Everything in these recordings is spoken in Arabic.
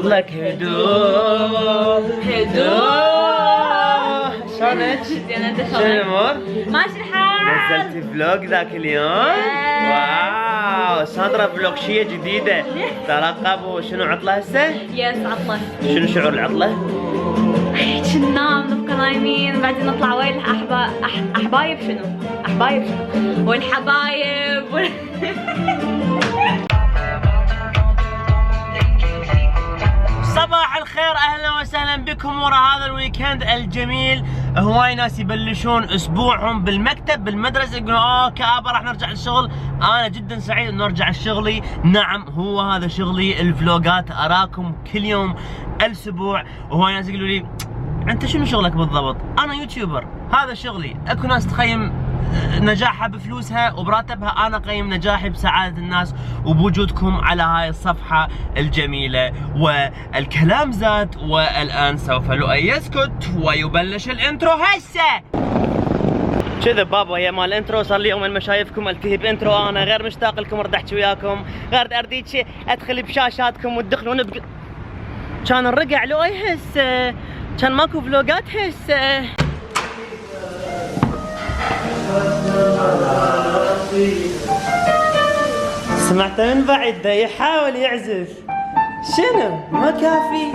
لك هدوء شلونك؟ شنو الامور؟ ماشي الحال. نزلتي فلوج ذاك اليوم؟ واو ساندرا فلوج شيء جديدة ترقب. وشنو عطلة هسه؟ يس عطلة. شنو شعور العطلة؟ كنا نبقى نايمين بعدين نطلع وين احبايب شنو؟ احبايب شنو؟ والحبايب صباح الخير، اهلا وسهلا بكم ورا هذا الويكند الجميل. هواي ناس يبلشون اسبوعهم بالمكتب بالمدرسه يقولون كآبة راح نرجع للشغل. انا جدا سعيد انه ارجع لشغلي. نعم هو هذا شغلي، الفلوجات اراكم كل يوم الاسبوع. وهواي ناس يقولوا لي انت شنو شغلك بالضبط؟ انا يوتيوبر، هذا شغلي. اكو ناس تقيم نجاحها بفلوسها وبراتبها، انا اقيم نجاحي بسعادة الناس وبوجودكم على هاي الصفحة الجميلة. والكلام زاد والان سوف لؤي يسكت ويبلش الانترو هسه. كذا بابا يا مال الانترو، صار لي يومين ما شايفكم التهي بانترو. انا غير مشتاق لكم ارد احكي وياكم، غير ارديك ادخل بشاشاتكم وتدخلون كان الرقع لؤي هسه، كان ماكو فلوجات هسه. سمعته من بعيد دا يحاول يعزف. شنو ما كافي؟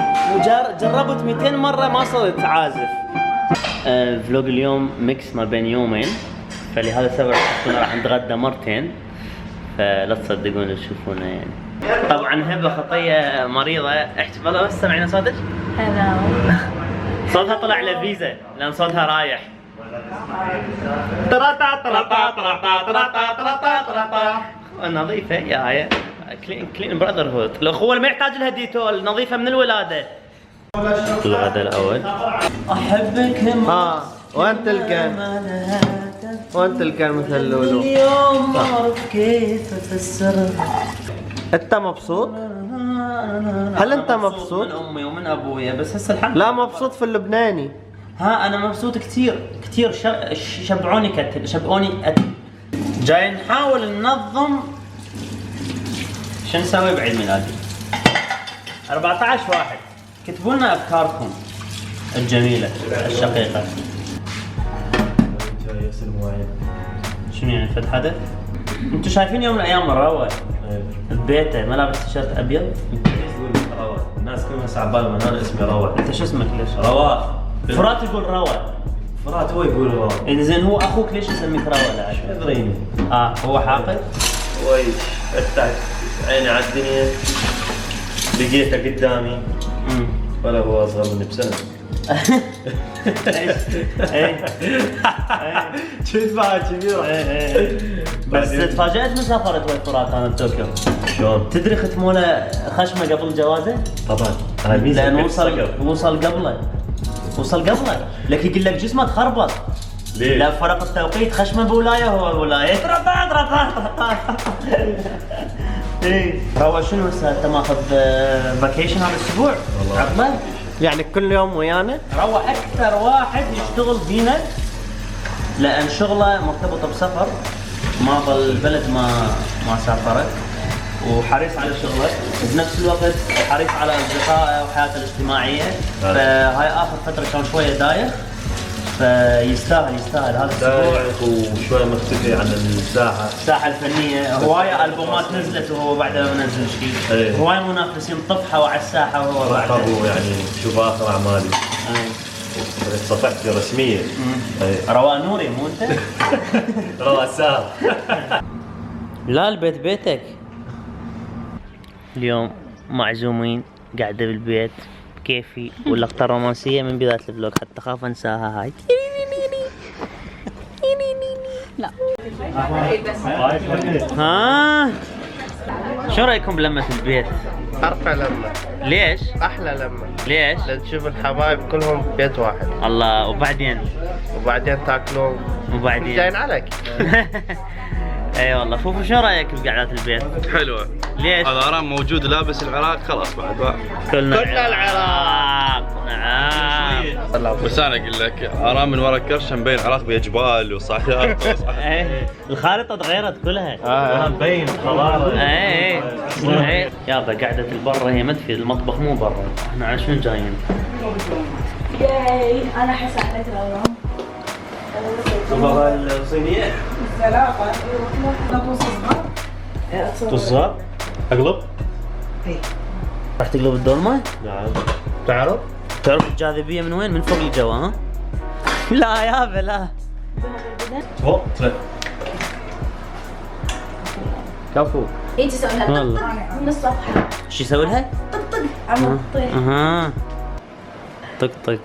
جربت 200 مرة ما صرت عازف. فلوج اليوم ميكس ما بين يومين، فلهذا السبب كنا راح نتغدى مرتين، فلا تصدقون تشوفونا يعني. طبعا هبه خطيه مريضه. احكي والله بس سمعنا صوتك؟ هلا. صوتها طلع لفيزا لان صوتها رايح. نظيفة يا هاي كلين براذر هود. الاخوة اللي ما يحتاج لها ديتول، نظيفة من الولادة. الغداء الأول. أحبك وأنت الكان وأنت الكان مثل لولو. اليوم ما أعرف كيف أفسرها. أنت مبسوط؟ هل أنت مبسوط؟ من أمي ومن أبويا بس هسه الحمد. لا مبسوط في اللبناني. انا مبسوط كثير شبعوني كتل، شبعوني أكل. جاي نحاول ننظم شو نسوي بعيد ميلادي 14 واحد. كتبوا لنا افكاركم الجميله الشقيقه. شنو يعني فد حدث؟ انتم شايفين يوم من الايام مروه ببيته ما لابس تيشيرت ابيض؟ انت ليش تقول رواء؟ الناس كلها سعبان من انا اسمي رواء. انت شو اسمك ليش؟ رواء. فرات يقول رواء. فرات هو يقول رواء. اذا زين هو اخوك ليش يسميك رواء لا؟ شو ادريني؟ هو حاقد؟ ويش فتحت عيني على الدنيا لقيته قدامي ولا هو اصغر مني بسنه. شفت بعد كبيره. بس تفاجأت من سافرت ويا فرات انا بطوكيو. شلون؟ تدري ختموله خشمه قبل جوازه؟ طبعا هاي ميزه. لان وصل قبله لك يقول لك جسمه تخربط. ليه؟ لا فرق التوقيت، خشمه بولايه هو بولايه. ايه روى شنو هسه انت ماخذ فاكيشن هذا الاسبوع؟ عطله؟ يعني كل يوم ويانا؟ روى اكثر واحد يشتغل فينا لان شغله مرتبطه بسفر، ما ظل البلد ما سافرت، وحريص على شغله وبنفس الوقت حريص على اصدقائه وحياته الاجتماعيه. فهاي اخر فتره كان شويه دايخ، فيستاهل هذا الاسبوع. وشويه مختفي عن الساحه الفنيه. هوايه البومات نزلت وهو بعد ما نزل شيء. هوايه منافسين طفحوا على الساحه وهو بعد يعني شوف اخر اعمالي. صفحتي رسميه. رواء نوري مو انت؟ رواء سهل. لا البيت بيتك. اليوم معزومين قاعده بالبيت كيفي، واللقطه الرومانسيه من بدايه الفلوج حتى خاف انساها. هاي لا شو رايكم بلمه البيت؟ أرفع لمة. ليش؟ أحلى لمة. ليش؟ لتشوف الحبايب كلهم بيت واحد. الله. وبعدين تاكلون وبعدين جايين عليك. اي والله. فوفو شو رايك بقعدات البيت؟ حلوة. ليش؟ هذا رام موجود لابس العراق خلاص بعد بقى. كلنا العراق. نعم. بس انا اقول لك ارام من ورا الكرشه مبين العراق بيها جبال وصحيات. ايه الخارطه تغيرت كلها. مبين خضار. ايه يابا قعدة البرة هي ما تفيد، المطبخ مو برا، احنا على شنو جايين؟ ياي انا احس على برا الصينية. توصل؟ اقلب؟ راح تقلب الدولمة؟ نعم. تعرف الجاذبية من وين؟ من فوق الجو ها؟ لا يابا لا. فوق. كفو. انت تسوي لها والله. طق من الصفحه شو يسوي لها؟ طق عم تطيح. اها طق طق.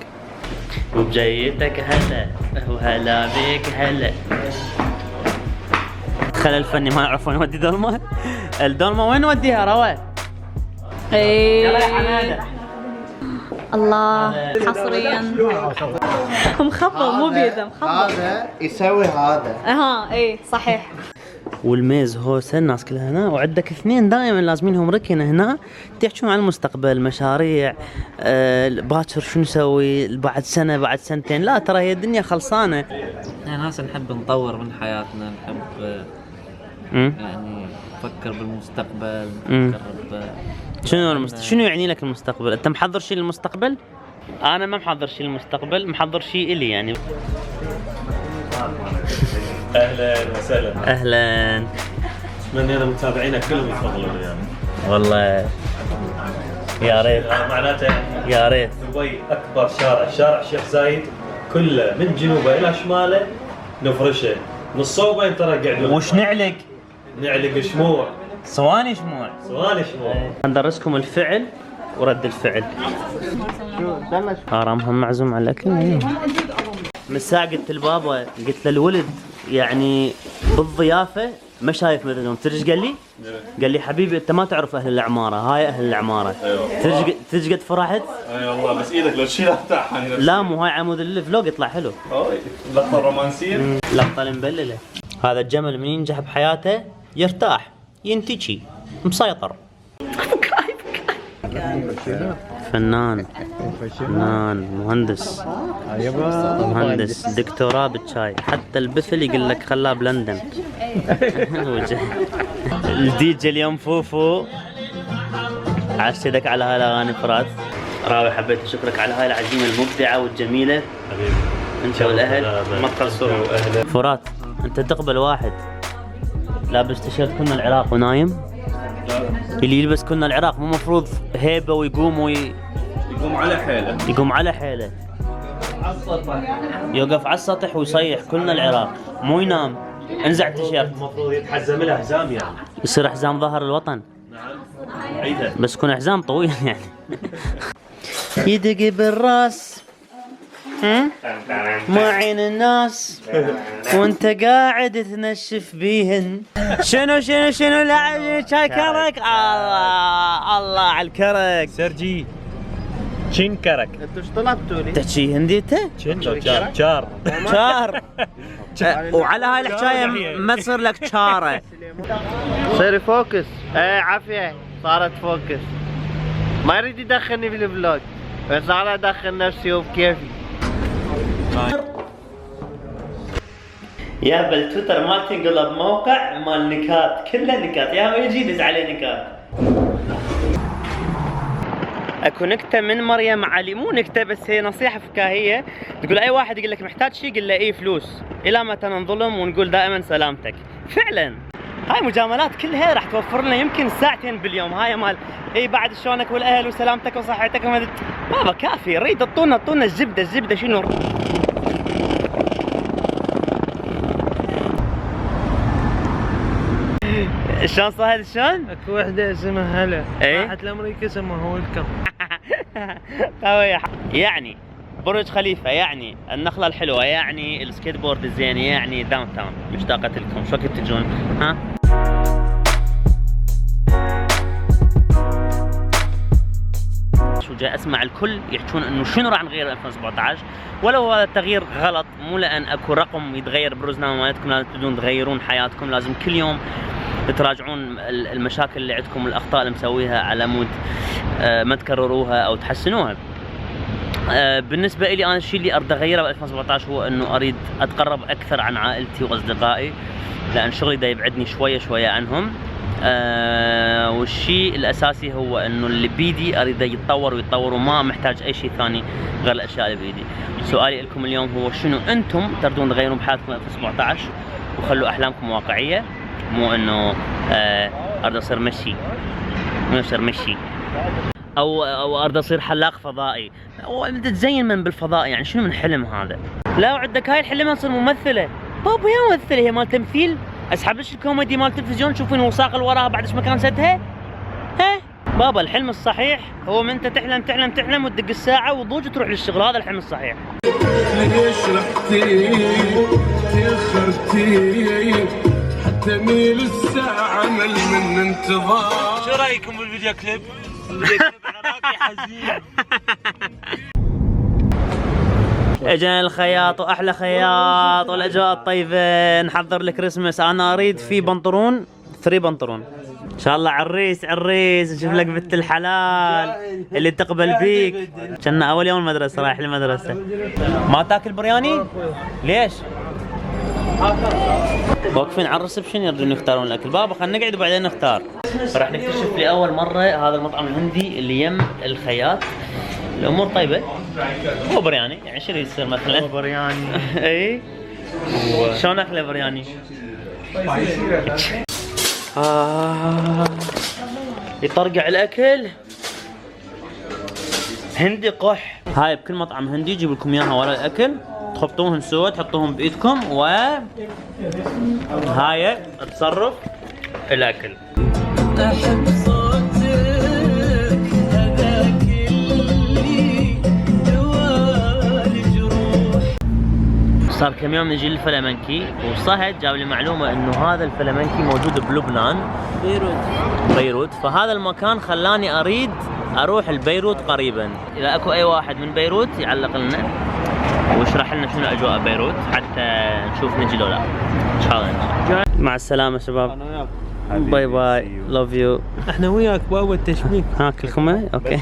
وبجيتك هلا وهلا بيك هلا. خلل فني ما يعرفون نودي دولمة. الدولمة وين نوديها روى؟ ايه يلا يا حمادة. الله حصريا مخبط مو بيده مخبط. هذا يسوي هذا. اها ايه صحيح. والميز هوسه الناس كلها هنا، وعندك اثنين دائما لازمينهم ركن هنا تحكون عن المستقبل، مشاريع، باكر شو نسوي بعد سنه بعد سنتين. لا ترى هي الدنيا خلصانه. احنا ناس نحب نطور من حياتنا، نحب يعني نفكر بالمستقبل، نفكر شنو يعني لك المستقبل؟ انت محضر شيء للمستقبل؟ انا ما محضر شيء للمستقبل، محضر شيء الي يعني. اهلا وسهلا. اهلا. اتمنى انا متابعينك كلهم يتفضلون يعني. والله يا ريت معناته يا ريت. دبي اكبر شارع الشيخ زايد كله من جنوبه الى شماله نفرشه، نصوبه ترى قاعدون. وش نعلق؟ نعلق شموع، صواني شموع. صواني شموع. ندرسكم الفعل ورد الفعل. رامهم معزوم على الاكل. من ساعة قلت لبابا، قلت له يعني بالضيافة ما شايف مثلهم. تدري قال لي؟ قال لي حبيبي انت ما تعرف اهل العمارة، هاي اهل العمارة. تدري قد فرحت؟ اي والله بس ايدك لو تشيلها تحت. لا مو هاي عمود الفلوق يطلع حلو. اللقطة الرومانسية. لقطة المبللة. هذا الجمل من ينجح بحياته يرتاح، ينتجي، مسيطر. فنان مهندس دكتوراه بالشاي، حتى البثل يقول لك خلاه بلندن. الدي جي اليوم فوفو، عشتك على هاي الاغاني فرات. راوي حبيت اشكرك على هاي العزيمه المبدعه والجميله. حبيبي انت والاهل ما تخلصون. فرات انت تقبل واحد لابس تيشيرت كنا العراق ونايم؟ اللي يلبس كنا العراق مو مفروض هيبه ويقوم يقوم على حيله يوقف على السطح ويصيح كلنا العراق، مو ينام. انزع التيشيرت. المفروض يتحزم لها حزام يعني. يصير حزام ظهر الوطن. نعم. عيدها. بس يكون حزام طويل يعني. يدق بالراس ما عين الناس وانت قاعد تنشف بيهن. شنو لا شاي كرك. الله على الكرك. سيرجي شين كرك. انتوا ايش طلبتوا لي؟ تحكي هندي انت؟ شار وعلى هاي الحكايه ما تصير لك شاره. صيري فوكس. ايه عافية صارت فوكس. ما يريد يدخلني بالفلوج بس انا ادخل نفسي وبكيفي. يا بالتويتر ما تنقلب موقع مال نكات، كله نكات، يا ما يجي يدز عليه نكات. اكو نكته من مريم علي، مو نكته بس هي نصيحه فكاهيه، تقول اي واحد يقول لك محتاج شيء قل له اي فلوس، الى متى ننظلم ونقول دائما سلامتك. فعلا هاي مجاملات كلها راح توفر لنا يمكن ساعتين باليوم. هاي مال اي بعد شلونك والاهل وسلامتك وصحتك بابا كافي. نريد اعطونا الزبده شنو. شلون صهد شلون؟ اكو وحده اسمها هلا. ايه؟ راحت لامريكا سموها ويلكم. قوي. يعني برج خليفه، يعني النخله الحلوه، يعني السكيت بورد الزين، يعني داون تاون. مشتاقه لكم. شو وقت تجون؟ ها؟ شو موجه، اسمع الكل يحكون انه شنو راح نغير 2017، ولو هذا التغيير غلط، مو لان اكو رقم يتغير بروزنامه مالتكم لازم تبدون تغيرون حياتكم، لازم كل يوم تراجعون المشاكل اللي عندكم والاخطاء اللي مسويها على مود ما تكرروها او تحسنوها. بالنسبه لي انا الشيء اللي اريد اغيره ب 2017 هو انه اريد اتقرب اكثر عن عائلتي واصدقائي، لان شغلي دا يبعدني شويه عنهم. والشيء الاساسي هو انه اللي بيدي اريد يتطور وما محتاج اي شيء ثاني غير الاشياء اللي بيدي. سؤالي لكم اليوم هو شنو انتم تريدون تغيرون بحياتكم 2017 وخلوا احلامكم واقعيه، مو انه اريد اصير مشي، مو اصير مشي او اريد اصير حلاق فضائي، او تتزين من بالفضاء، يعني شنو من حلم هذا؟ لا وعندك هاي الحلم اصير ممثله. بابا يا ممثله هي مال تمثيل؟ اسحب لك الكوميدي مال التلفزيون تشوفين وثائق اللي وراها بعد ايش مكان سدها؟ ها؟ بابا الحلم الصحيح هو من انت تحلم وتدق الساعه وضوج تروح للشغل، هذا الحلم الصحيح. ليش رحتي تأخرتي حتى ميل الساعة مل من انتظار. شو رايكم بالفيديو كليب؟ الفيديو كليب عراقي حزين. اجانا الخياط واحلى خياط والاجواء الطيبه، نحضر الكريسماس. انا اريد في بنطلون 3 بنطلون ان شاء الله. عريس نشوف لك بنت الحلال اللي تقبل بيك. كنا اول يوم المدرسه رايح المدرسه. ما تاكل برياني؟ ليش؟ واقفين على الريسبشن يريدون يختارون الاكل. بابا خلينا نقعد وبعدين نختار. راح نكتشف لاول مره هذا المطعم الهندي اللي يم الخياط. الامور طيبه. هو برياني يعني شو يصير مثلا؟ هو برياني. اي شلون اكله برياني؟ يطرقع الاكل. هندي قح. هاي بكل مطعم هندي يجيب لكم اياها ورا الاكل، تحطوهم سوا تحطوهم بايدكم و هاي تصرف الاكل. أحب صوتك هذاك اللي دوالي جروح. صار كم يوم نجي للفلامنكي، وصهد جاب لي معلومه انه هذا الفلامنكي موجود بلبنان بيروت، فهذا المكان خلاني اريد اروح لبيروت قريبا. اذا اكو اي واحد من بيروت يعلق لنا ويشرح لنا شنو اجواء بيروت حتى نشوف نجي لو لا. ان شاء الله. مع السلامه شباب. انا وياك. باي باي لاف يو. احنا وياك باول تشميك. ها كلكم اوكي.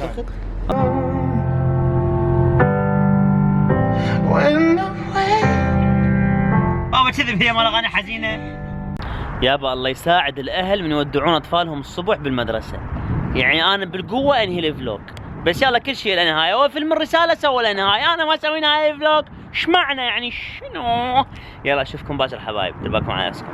بابا كذب هي مال اغاني حزينه. يابا الله يساعد الاهل من يودعون اطفالهم الصبح بالمدرسه. يعني انا بالقوه انهي الفلوج، بس يلا كل شيء له نهايه. هو فيلم الرساله سوى له نهايه، انا ما اسوي نهايه الفلوج. ايش معنى يعني شنو؟ يلا اشوفكم باكر حبايب، دير بالكم على نفسكم.